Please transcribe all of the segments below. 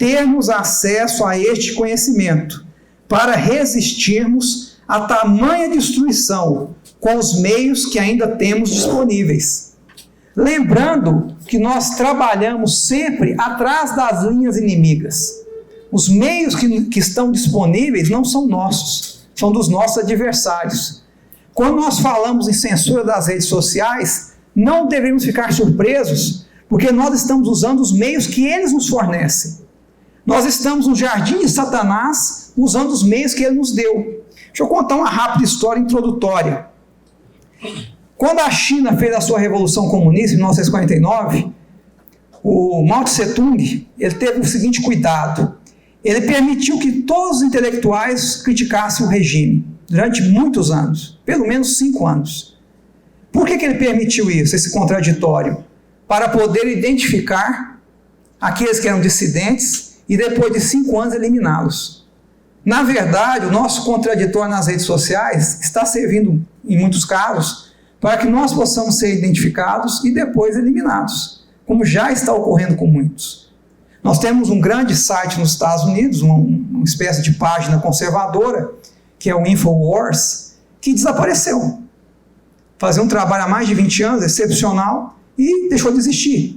termos acesso a este conhecimento, para resistirmos a tamanha destruição com os meios que ainda temos disponíveis. Lembrando que nós trabalhamos sempre atrás das linhas inimigas. Os meios que estão disponíveis não são nossos, são dos nossos adversários. Quando nós falamos em censura das redes sociais, não devemos ficar surpresos, porque nós estamos usando os meios que eles nos fornecem. Nós estamos no jardim de Satanás, usando os meios que ele nos deu. Deixa eu contar uma rápida história introdutória. Quando a China fez a sua Revolução Comunista, em 1949, o Mao Tse-tung, ele teve o seguinte cuidado. Ele permitiu que todos os intelectuais criticassem o regime, durante muitos anos, pelo menos 5 anos. Por que ele permitiu isso, esse contraditório? Para poder identificar aqueles que eram dissidentes e depois de 5 anos eliminá-los. Na verdade, o nosso contraditório nas redes sociais está servindo, em muitos casos, para que nós possamos ser identificados e depois eliminados, como já está ocorrendo com muitos. Nós temos um grande site nos Estados Unidos, uma espécie de página conservadora, que é o InfoWars, que desapareceu. Fazia um trabalho há mais de 20 anos, excepcional, e deixou de existir.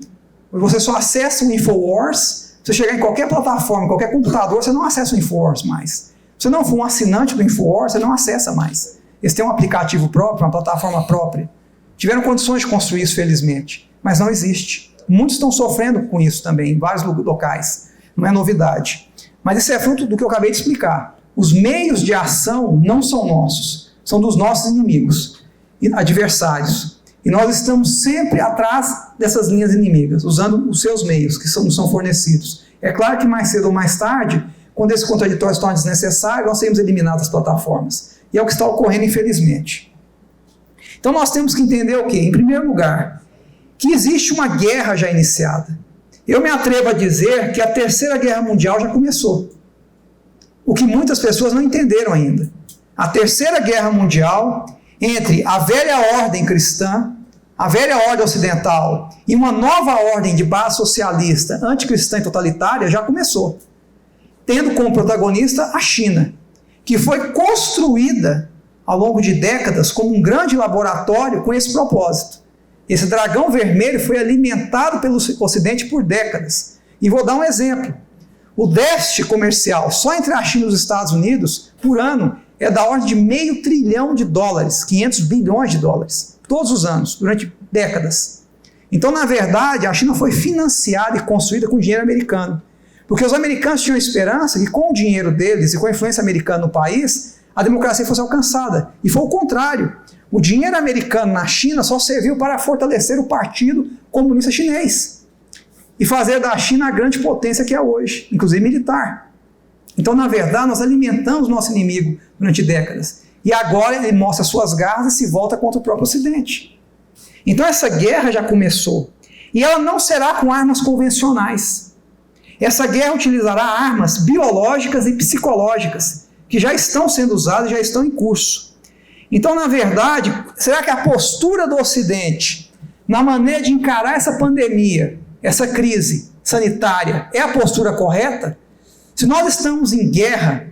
Você só acessa o InfoWars, você chegar em qualquer plataforma, em qualquer computador, você não acessa o InfoWars mais. Se você não for um assinante do InfoWars, você não acessa mais. Eles têm um aplicativo próprio, uma plataforma própria. Tiveram condições de construir isso, felizmente, mas não existe. Muitos estão sofrendo com isso também, em vários locais. Não é novidade. Mas isso é fruto do que eu acabei de explicar. Os meios de ação não são nossos, são dos nossos inimigos, adversários. E nós estamos sempre atrás dessas linhas inimigas, usando os seus meios, que são fornecidos. É claro que mais cedo ou mais tarde, quando esse contraditório se torna desnecessário, nós seremos eliminados das plataformas. E é o que está ocorrendo, infelizmente. Então nós temos que entender o quê? Em primeiro lugar, que existe uma guerra já iniciada. Eu me atrevo a dizer que a Terceira Guerra Mundial já começou. O que muitas pessoas não entenderam ainda. A Terceira Guerra Mundial, entre a velha ordem cristã, a velha ordem ocidental e uma nova ordem de base socialista, anticristã e totalitária, já começou. Tendo como protagonista a China, que foi construída ao longo de décadas como um grande laboratório com esse propósito. Esse dragão vermelho foi alimentado pelo Ocidente por décadas. E vou dar um exemplo. O déficit comercial só entre a China e os Estados Unidos, por ano, é da ordem de $500 bilhão, 500 bilhões de dólares, todos os anos, durante décadas. Então, na verdade, a China foi financiada e construída com dinheiro americano. Porque os americanos tinham esperança que com o dinheiro deles e com a influência americana no país, a democracia fosse alcançada. E foi o contrário. O dinheiro americano na China só serviu para fortalecer o Partido Comunista Chinês e fazer da China a grande potência que é hoje, inclusive militar. Então, na verdade, nós alimentamos nosso inimigo durante décadas. E agora ele mostra suas garras e se volta contra o próprio Ocidente. Então, essa guerra já começou. E ela não será com armas convencionais. Essa guerra utilizará armas biológicas e psicológicas, que já estão sendo usadas, já estão em curso. Então, na verdade, será que a postura do Ocidente, na maneira de encarar essa pandemia, essa crise sanitária, é a postura correta? Se nós estamos em guerra,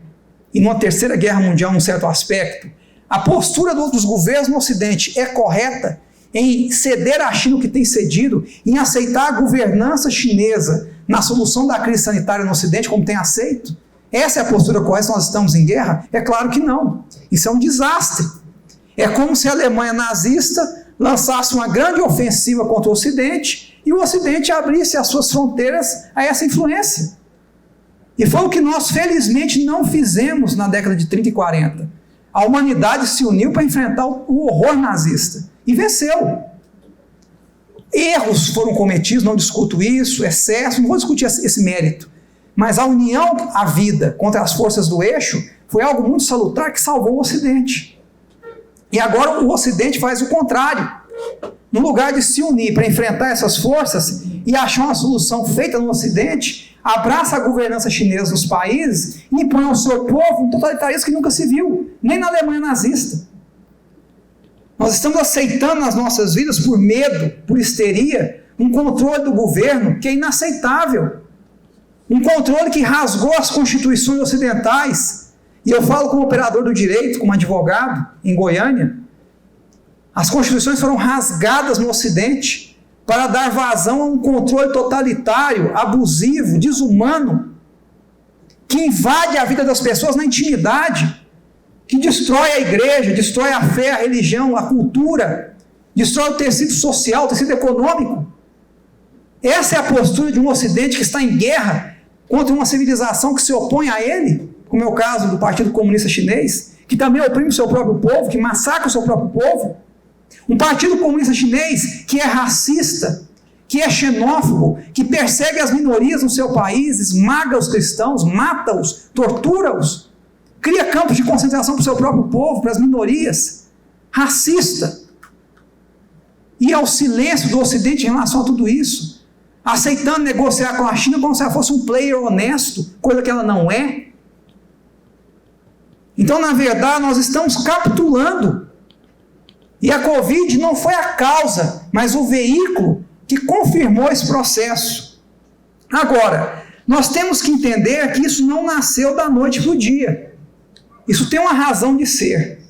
e numa terceira guerra mundial, num certo aspecto, a postura dos governos no Ocidente é correta em ceder à China o que tem cedido, em aceitar a governança chinesa na solução da crise sanitária no Ocidente, como tem aceito? Essa é a postura correta se nós estamos em guerra? É claro que não. Isso é um desastre. É como se a Alemanha nazista lançasse uma grande ofensiva contra o Ocidente e o Ocidente abrisse as suas fronteiras a essa influência. E foi o que nós, felizmente, não fizemos na década de 30 e 40. A humanidade se uniu para enfrentar o horror nazista e venceu. Erros foram cometidos, não discuto isso, excesso, não vou discutir esse mérito. Mas a união à vida contra as forças do eixo foi algo muito salutar que salvou o Ocidente. E agora o Ocidente faz o contrário. No lugar de se unir para enfrentar essas forças e achar uma solução feita no Ocidente, abraça a governança chinesa nos países e impõe ao seu povo um totalitarismo que nunca se viu, nem na Alemanha nazista. Nós estamos aceitando nas nossas vidas, por medo, por histeria, um controle do governo que é inaceitável. Um controle que rasgou as constituições ocidentais. E eu falo como operador do direito, como advogado, em Goiânia. As constituições foram rasgadas no Ocidente para dar vazão a um controle totalitário, abusivo, desumano, que invade a vida das pessoas na intimidade, que destrói a igreja, destrói a fé, a religião, a cultura, destrói o tecido social, o tecido econômico. Essa é a postura de um Ocidente que está em guerra contra uma civilização que se opõe a ele, como é o caso do Partido Comunista Chinês, que também oprime o seu próprio povo, que massacra o seu próprio povo. Um Partido Comunista Chinês que é racista, que é xenófobo, que persegue as minorias no seu país, esmaga os cristãos, mata-os, tortura-os, cria campos de concentração para o seu próprio povo, para as minorias, racista. E ao silêncio do Ocidente em relação a tudo isso, aceitando negociar com a China como se ela fosse um player honesto, coisa que ela não é. Então, na verdade, nós estamos capitulando. E a Covid não foi a causa, mas o veículo que confirmou esse processo. Agora, nós temos que entender que isso não nasceu da noite para o dia. Isso tem uma razão de ser.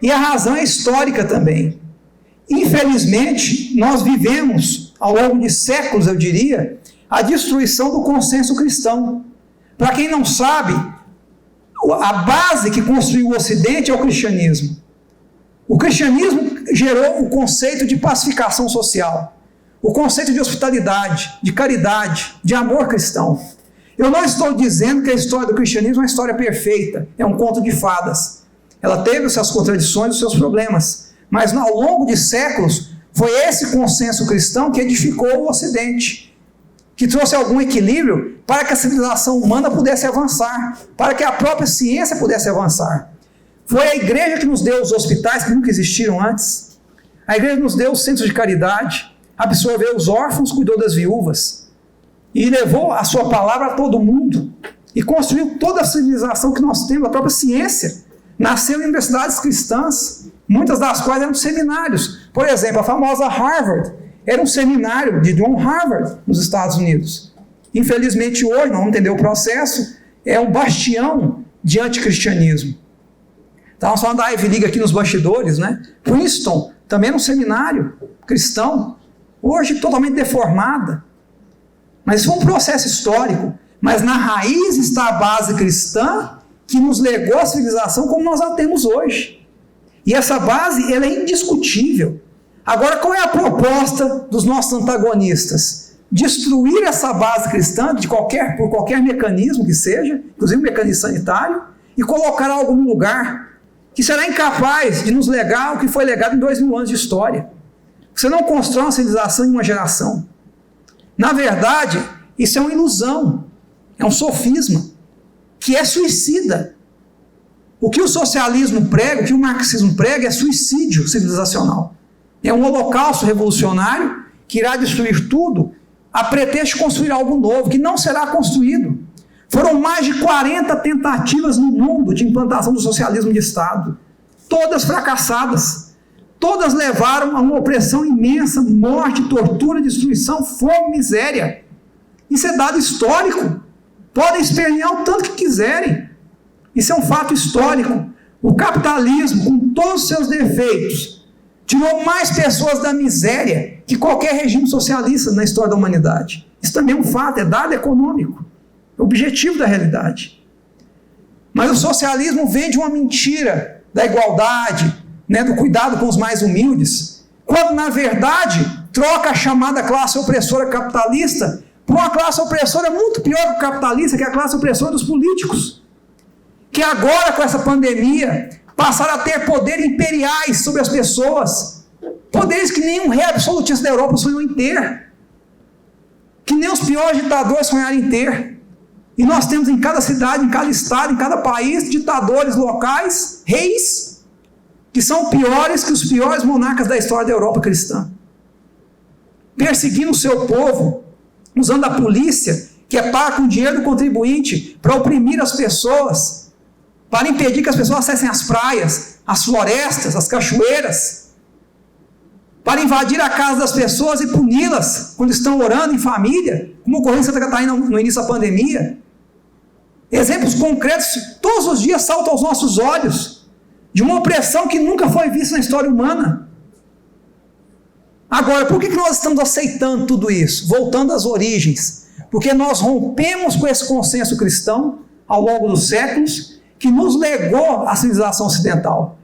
E a razão é histórica também. Infelizmente, nós vivemos, ao longo de séculos, eu diria, a destruição do consenso cristão. Para quem não sabe, a base que construiu o Ocidente é o cristianismo. O cristianismo gerou o conceito de pacificação social, o conceito de hospitalidade, de caridade, de amor cristão. Eu não estou dizendo que a história do cristianismo é uma história perfeita, é um conto de fadas. Ela teve suas contradições, os seus problemas, mas ao longo de séculos foi esse consenso cristão que edificou o Ocidente, que trouxe algum equilíbrio para que a civilização humana pudesse avançar, para que a própria ciência pudesse avançar. Foi a igreja que nos deu os hospitais que nunca existiram antes. A igreja nos deu os centros de caridade, absorveu os órfãos, cuidou das viúvas e levou a sua palavra a todo mundo e construiu toda a civilização que nós temos, a própria ciência. Nasceu em universidades cristãs, muitas das quais eram seminários. Por exemplo, a famosa Harvard era um seminário de John Harvard nos Estados Unidos. Infelizmente hoje, não vamos entender o processo, é um bastião de anticristianismo. Estávamos falando da Ivy League aqui nos bastidores, né? Princeton também era um seminário cristão, hoje totalmente deformada. Mas isso foi um processo histórico. Mas na raiz está a base cristã que nos legou a civilização como nós a temos hoje. E essa base, ela é indiscutível. Agora, qual é a proposta dos nossos antagonistas? Destruir essa base cristã por qualquer mecanismo que seja, inclusive um mecanismo sanitário, e colocar algo no lugar que será incapaz de nos legar o que foi legado em 2000 anos de história. Você não constrói uma civilização em uma geração. Na verdade, isso é uma ilusão, é um sofisma, que é suicida. O que o socialismo prega, o que o marxismo prega é suicídio civilizacional. É um holocausto revolucionário que irá destruir tudo a pretexto de construir algo novo, que não será construído. Foram mais de 40 tentativas no mundo de implantação do socialismo de Estado, todas fracassadas. Todas levaram a uma opressão imensa, morte, tortura, destruição, fome, miséria. Isso é dado histórico. Podem espernear o tanto que quiserem. Isso é um fato histórico. O capitalismo, com todos os seus defeitos, tirou mais pessoas da miséria que qualquer regime socialista na história da humanidade. Isso também é um fato, é dado econômico. É o objetivo da realidade. Mas o socialismo vende uma mentira da igualdade, do cuidado com os mais humildes, quando na verdade troca a chamada classe opressora capitalista por uma classe opressora muito pior que o capitalista, que é a classe opressora dos políticos, que agora com essa pandemia passaram a ter poderes imperiais sobre as pessoas, poderes que nenhum rei absolutista da Europa sonhou em ter, que nem os piores ditadores sonharam em ter. E nós temos em cada cidade, em cada estado, em cada país, ditadores locais, reis, que são piores que os piores monarcas da história da Europa cristã, perseguindo o seu povo, usando a polícia, que é paga com o dinheiro do contribuinte, para oprimir as pessoas, para impedir que as pessoas acessem as praias, as florestas, as cachoeiras. para invadir a casa das pessoas e puni-las quando estão orando em família, como ocorreu em Santa Catarina no início da pandemia. Exemplos concretos todos os dias saltam aos nossos olhos, de uma opressão que nunca foi vista na história humana. Agora, por que nós estamos aceitando tudo isso? Voltando às origens. Porque nós rompemos com esse consenso cristão ao longo dos séculos que nos legou a civilização ocidental.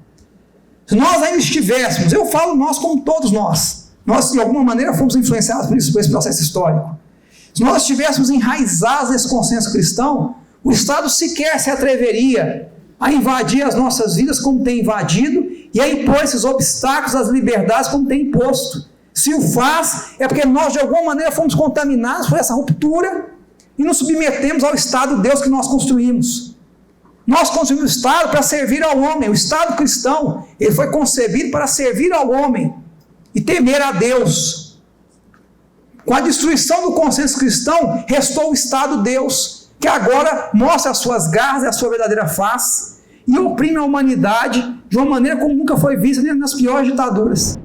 Se nós ainda estivéssemos, eu falo nós como todos nós de alguma maneira fomos influenciados por esse processo histórico. Se nós estivéssemos enraizados nesse consenso cristão, o Estado sequer se atreveria a invadir as nossas vidas como tem invadido e a impor esses obstáculos às liberdades como tem imposto. Se o faz, é porque nós de alguma maneira fomos contaminados por essa ruptura e nos submetemos ao Estado de Deus que nós construímos. Nós construímos o Estado para servir ao homem. O Estado cristão, ele foi concebido para servir ao homem e temer a Deus. Com a destruição do consenso cristão, restou o Estado Deus, que agora mostra as suas garras e a sua verdadeira face e oprime a humanidade de uma maneira como nunca foi vista nem nas piores ditaduras.